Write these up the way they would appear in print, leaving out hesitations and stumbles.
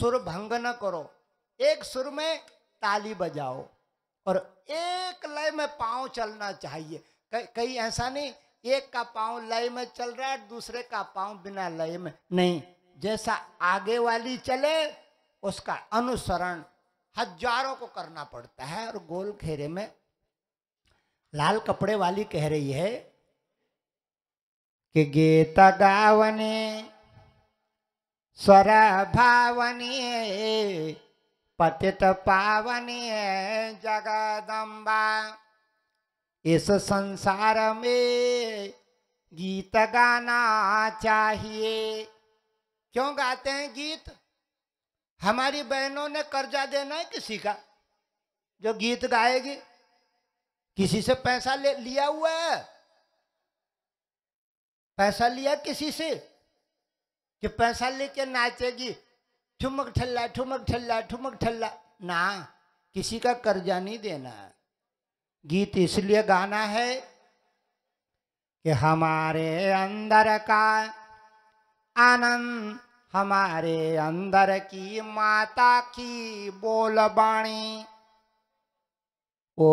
सुर भंग न करो, एक सुर में ताली बजाओ और एक लय में पांव चलना चाहिए। कहीं ऐसा नहीं एक का पांव लय में चल रहा है दूसरे का पांव बिना लय में नहीं, जैसा आगे वाली चले उसका अनुसरण हजारों को करना पड़ता है। और गोल घेरे में लाल कपड़े वाली कह रही है कि गीत गावने स्वर भावने पतित पावने जगदम्बा, इस संसार में गीत गाना चाहिए। क्यों गाते हैं गीत? हमारी बहनों ने कर्जा देना है किसी का जो गीत गाएगी? किसी से पैसा लिया हुआ है? पैसा लिया किसी से कि पैसा लेके नाचेगी ठुमक ठल्ला ठुमक ठल्ला ठुमक ठल्ला? ना, किसी का कर्जा नहीं देना है। गीत इसलिए गाना है कि हमारे अंदर का आनंद, हमारे अंदर की माता की बोलबाणी वो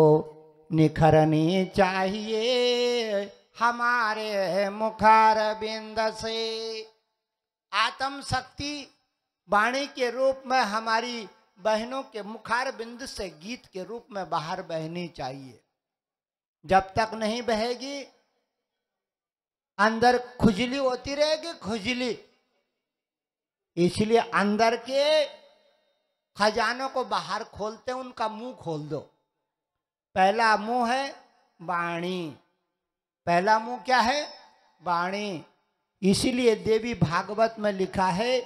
निखरनी चाहिए हमारे मुखार बिंद से। आत्म शक्ति वाणी के रूप में हमारी बहनों के मुखार बिंद से गीत के रूप में बाहर बहनी चाहिए। जब तक नहीं बहेगी अंदर खुजली होती रहेगी, खुजली। इसलिए अंदर के खजानों को बाहर खोलते, उनका मुंह खोल दो। पहला मुंह है वाणी। पहला मुंह क्या है? वाणी। इसीलिए देवी भागवत में लिखा है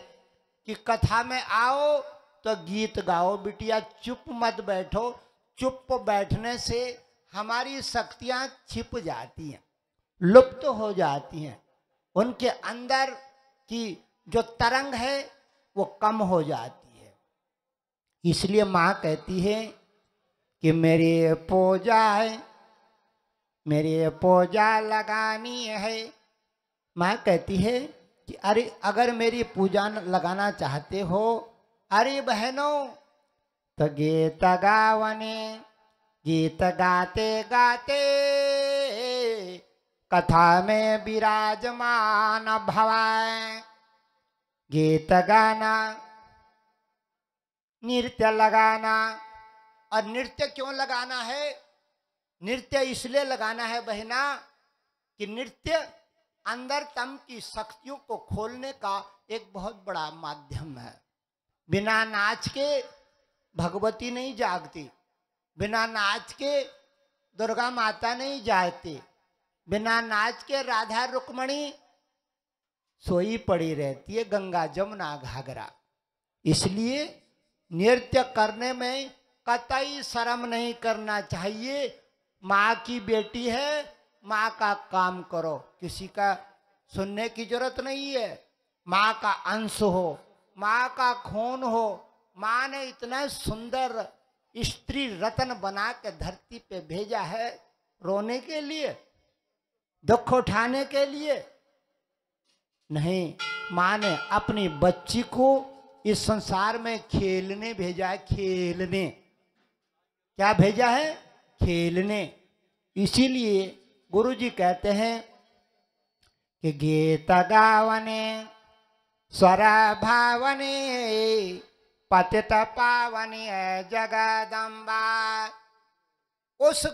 कि कथा में आओ तो गीत गाओ बिटिया, चुप मत बैठो। चुप बैठने से हमारी शक्तियां छिप जाती हैं, लुप्त हो जाती हैं, उनके अंदर की जो तरंग है वो कम हो जाती है। इसलिए माँ कहती है कि मेरी पूजा है, मेरी पूजा लगानी है। माँ कहती है कि अरे अगर मेरी पूजा लगाना चाहते हो, अरे बहनों, तो गीत गावने, गीत गाते गाते कथा में विराजमान भवाए। गीत गाना, नृत्य लगाना। और नृत्य क्यों लगाना है? नृत्य इसलिए लगाना है बहना कि नृत्य अंदर तम की शक्तियों को खोलने का एक बहुत बड़ा माध्यम है। बिना नाच के भगवती नहीं जागती, बिना नाच के दुर्गा माता नहीं जागती, बिना नाच के राधा रुक्मणी सोई पड़ी रहती है, गंगा जमुना घाघरा। इसलिए नृत्य करने में कतई शर्म नहीं करना चाहिए। माँ की बेटी है, माँ का काम करो, किसी का सुनने की जरूरत नहीं है। माँ का अंश हो, माँ का खून हो। माँ ने इतना सुंदर स्त्री रत्न बना के धरती पे भेजा है, रोने के लिए, दुख उठाने के लिए नहीं। माँ ने अपनी बच्ची को इस संसार में खेलने भेजा है, खेलने। क्या भेजा है? खेलने। इसीलिए गुरुजी कहते हैं कि गीत गावने स्वर भावने पतित पावने जगदम्बा। उस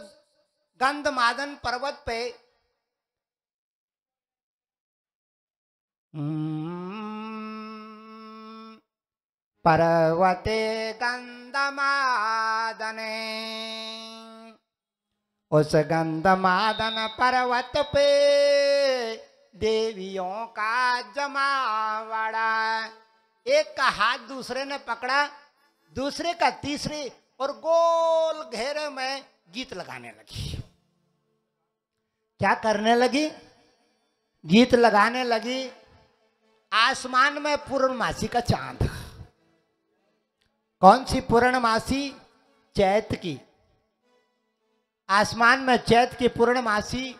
गंधमादन पर्वत पे पर्वते गंधमादने, उस गंधमादन पर्वत पे देवियों का जमावड़ा। एक का हाथ दूसरे ने पकड़ा, दूसरे का तीसरे, और गोल घेरे में गीत लगाने लगी। क्या करने लगी? गीत लगाने लगी। आसमान में पूर्णमासी का चांद। कौन सी पूर्णमासी? चैत की। आसमान में चैत की पूर्णमासी,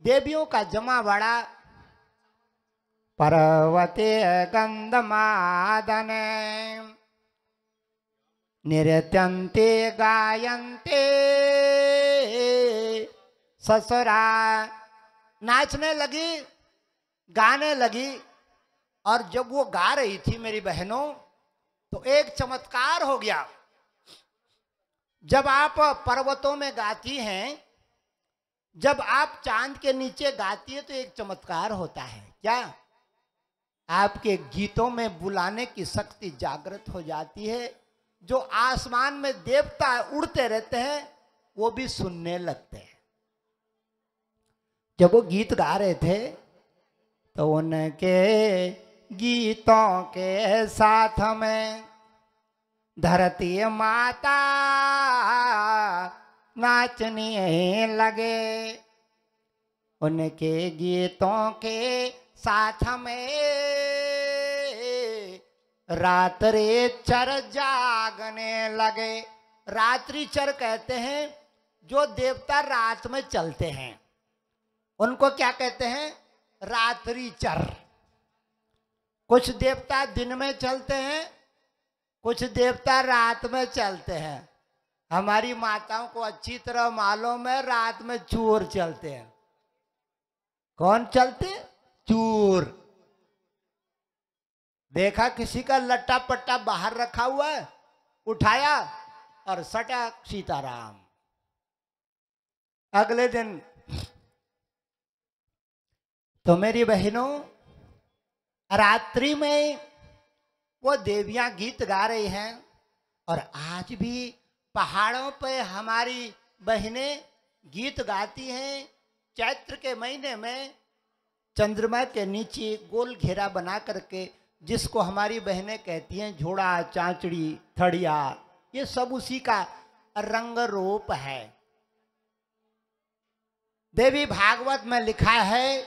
देवियों का जमावड़ा। पर्वते गंधमादने नृत्यन्ते गायन्ते ससुरा। नाचने लगी, गाने लगी। और जब वो गा रही थी मेरी बहनों, तो एक चमत्कार हो गया। जब आप पर्वतों में गाती हैं, जब आप चांद के नीचे गाती है, तो एक चमत्कार होता है। क्या? आपके गीतों में बुलाने की शक्ति जागृत हो जाती है। जो आसमान में देवता उड़ते रहते हैं, वो भी सुनने लगते हैं। जब वो गीत गा रहे थे, तो उनके गीतों के साथ में धरती माता नाचने लगे। उनके गीतों के साथ में रात्रि चर जागने लगे। रात्रि चर कहते हैं जो देवता रात में चलते हैं, उनको क्या कहते हैं? रात्रि चर। कुछ देवता दिन में चलते हैं, कुछ देवता रात में चलते हैं। हमारी माताओं को अच्छी तरह मालूम है, रात में चोर चलते हैं। कौन चलते? चोर। देखा किसी का लट्टा पट्टा बाहर रखा हुआ है, उठाया और सटा सीताराम। अगले दिन तो मेरी बहनों, रात्रि में वो देवियां गीत गा रही हैं। और आज भी पहाड़ों पे हमारी बहनें गीत गाती हैं। चैत्र के महीने में चंद्रमा के नीचे गोल घेरा बना करके, जिसको हमारी बहनें कहती हैं झोड़ा, चांचड़ी, थड़िया, ये सब उसी का रंग रूप है। देवी भागवत में लिखा है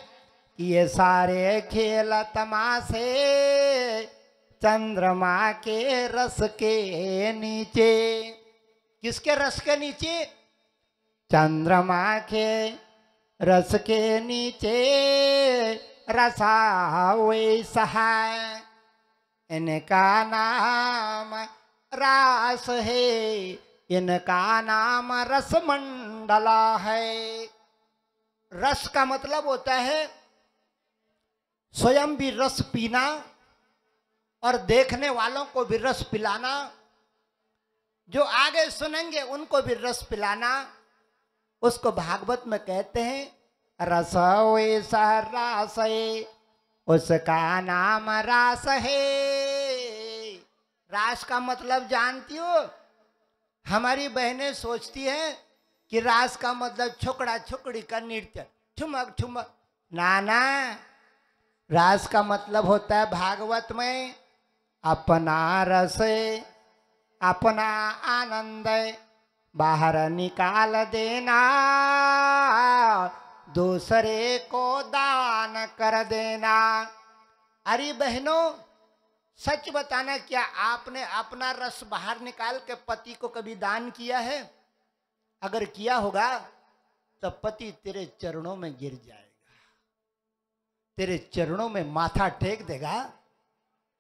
कि ये सारे खेल तमाशे चंद्रमा के रस के नीचे। किसके रस के नीचे? चंद्रमा के रस के नीचे रसा वैसा है। इनका नाम रास है, इनका नाम रस मंडला है। रस का मतलब होता है स्वयं भी रस पीना और देखने वालों को भी रस पिलाना। जो आगे सुनेंगे उनको भी रस पिलाना। उसको भागवत में कहते हैं रस वैसा रास है, उसका नाम रास है। रास का मतलब जानती हो? हमारी बहनें सोचती हैं कि रास का मतलब छुकड़ा छुकड़ी का नृत्य, ठुमक ठुमक। नाना, रास का मतलब होता है भागवत में अपना रस, अपना आनंद बाहर निकाल देना, दूसरे को दान कर देना। अरे बहनों, सच बताना, क्या आपने अपना रस बाहर निकाल के पति को कभी दान किया है? अगर किया होगा तो पति तेरे चरणों में गिर जाएगा, तेरे चरणों में माथा टेक देगा।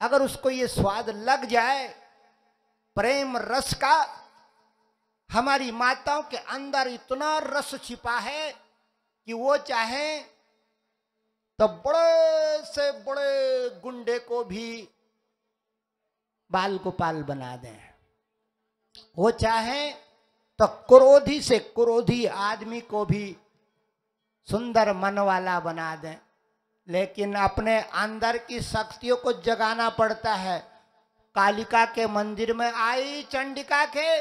अगर उसको ये स्वाद लग जाए प्रेम रस का, हमारी माताओं के अंदर इतना रस छिपा है कि वो चाहे तो बड़े से बड़े गुंडे को भी बाल गोपाल बना दें। वो चाहे तो क्रोधी से क्रोधी आदमी को भी सुंदर मन वाला बना दें। लेकिन अपने अंदर की शक्तियों को जगाना पड़ता है। कालिका के मंदिर में आई चंडिका के,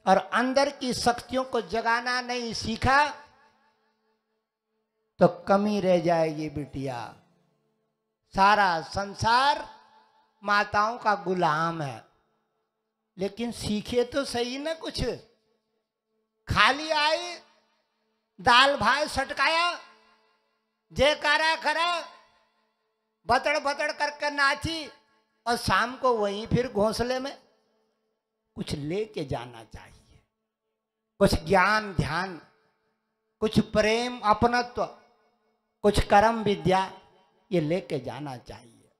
और अंदर की शक्तियों को जगाना नहीं सीखा तो कमी रह जाएगी बिटिया। सारा संसार माताओं का गुलाम है। लेकिन सीखे तो सही ना कुछ। खाली आई, दाल भात सटकाया, जयकारा करा, बतड़ बतड़ करके नाची, और शाम को वहीं फिर घोंसले में कुछ लेके जाना चाहिए। कुछ ज्ञान ध्यान, कुछ प्रेम अपनत्व, कुछ कर्म विद्या, ये लेके जाना चाहिए।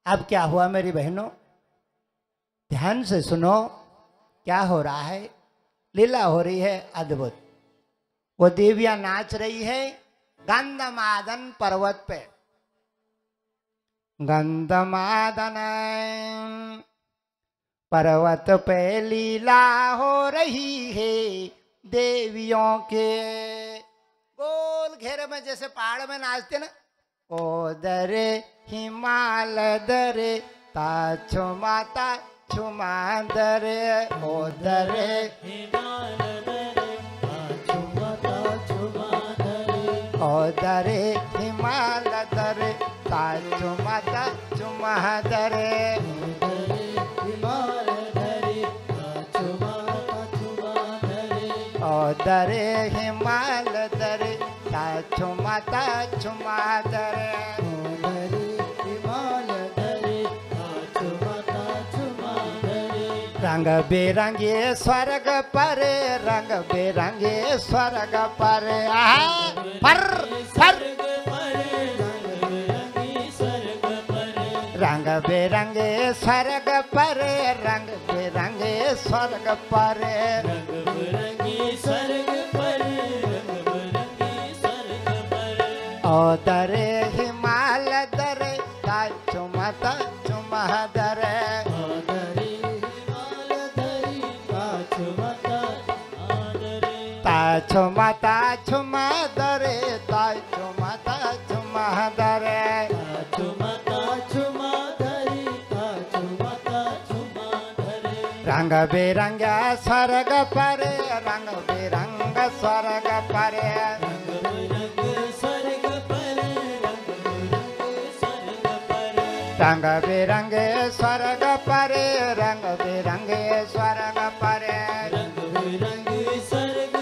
अब क्या हुआ मेरी बहनों, ध्यान से सुनो क्या हो रहा है। लीला हो रही है अद्भुत। वो देवियां नाच रही है गंधमादन पर्वत पे। गंधमादन पर्वत पे लीला हो रही है देवियों के। गोल घेरे में जैसे पहाड़ में नाचते ना, ओ दरे हिमाल दरे ताछो माता छुमा दरे, ओ दरे हिमाल दरे ताछो माता छुमा दरे, ओ दरे हिमाल दरे ताछो माता छुमा दरे, दरे हिमाल दरे ताछो माता छुमा दरे, दरे हिमाल दरे ताछो माता छुमा दरे। रंग बेरंगे स्वर्ग पर, रंग बेरंगे स्वर्ग पर, पर रंग बेरंगे स्वर्ग पर, रंग बेरंगे स्वर्ग पर, ओ दरे हिमाल दरे ताछो माता छुमा दरे, ओ दरे हिमाल दरे ताछो माता ताछो माता छुमा दरे, ताछो माता छुमा दरे, ताछो माता छुमा दरे, ताछो माता छुमा दरे। रंग बेरंगा स्वर्ग पर, रंग बेरंग स्वर्ग पर, रंग बेरंगे स्वर्ग पर, रंग बेरंगे स्वर्ग पर, रंग बेरंगे स्वर्ग पर, रंग बेरंगे स्वर्ग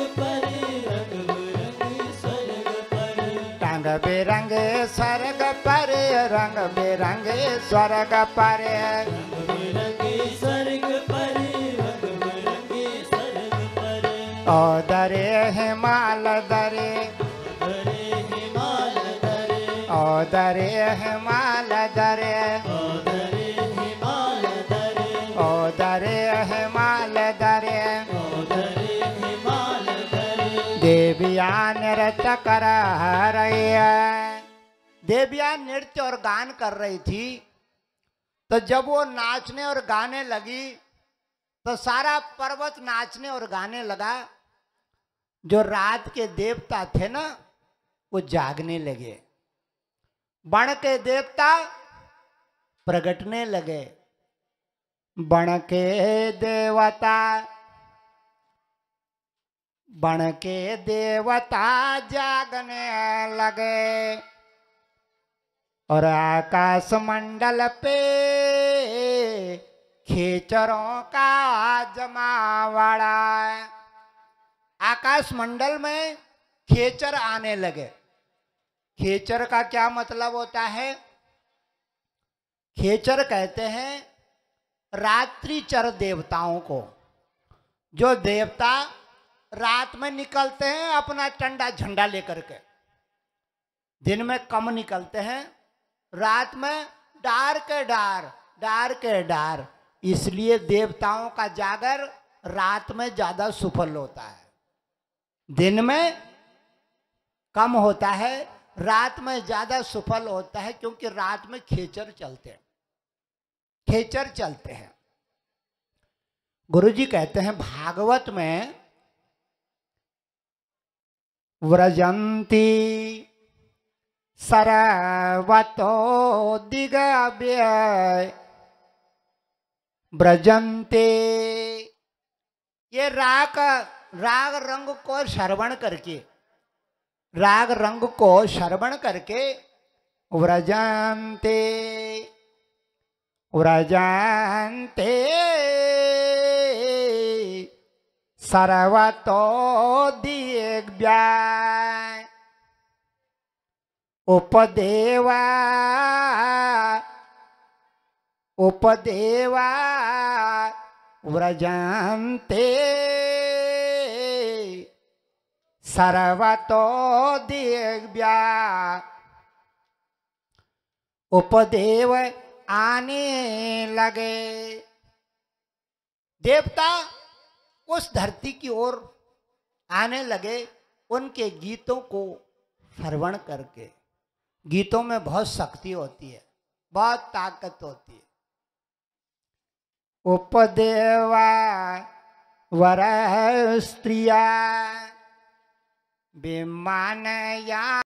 पर, रंग बेरंगे स्वर्ग पर, रंग बेरंगे स्वर्ग पर, रंग बेरंगे स्वर्ग पर, ओ दरे हिमाल दरे, ओ दरे हिमाल दरे, ओ दरे हिमाल दरे, ओ दरे हिमाल दरे, ओ दरे हिमाल दरे। देवियां नृत्य कर रही है। देवियां नृत्य और गान कर रही थी, तो जब वो नाचने और गाने लगी तो सारा पर्वत नाचने और गाने लगा। जो रात के देवता थे ना, वो जागने लगे। बण के देवता प्रगटने लगे। बण के देवता, बण के देवता जागने लगे और आकाश मंडल पे खेचरों का जमावड़ा। आकाश मंडल में खेचर आने लगे। खेचर का क्या मतलब होता है? खेचर कहते हैं रात्रिचर देवताओं को। जो देवता रात में निकलते हैं अपना टंडा झंडा लेकर के, दिन में कम निकलते हैं, रात में डार के डार, डार के डार। इसलिए देवताओं का जागर रात में ज्यादा सफल होता है, दिन में कम होता है, रात में ज्यादा सफल होता है, क्योंकि रात में खेचर चलते हैं, खेचर चलते हैं। गुरुजी कहते हैं भागवत में, व्रजंती सरवतो दिगव्यय ब्रजंते। ये राग रंग को श्रवण करके, राग रंग को श्रवण करके व्रजंते व्रजंते सर्वतो दिग्व्यय उपदेवा उपदेवा व्रजन्ते सर्वतो दिग्व्यय उपदेव आने लगे। देवता उस धरती की ओर आने लगे उनके गीतों को श्रवण करके। गीतों में बहुत शक्ति होती है, बहुत ताकत होती है। उपदेवा वर स्त्रिया विमान या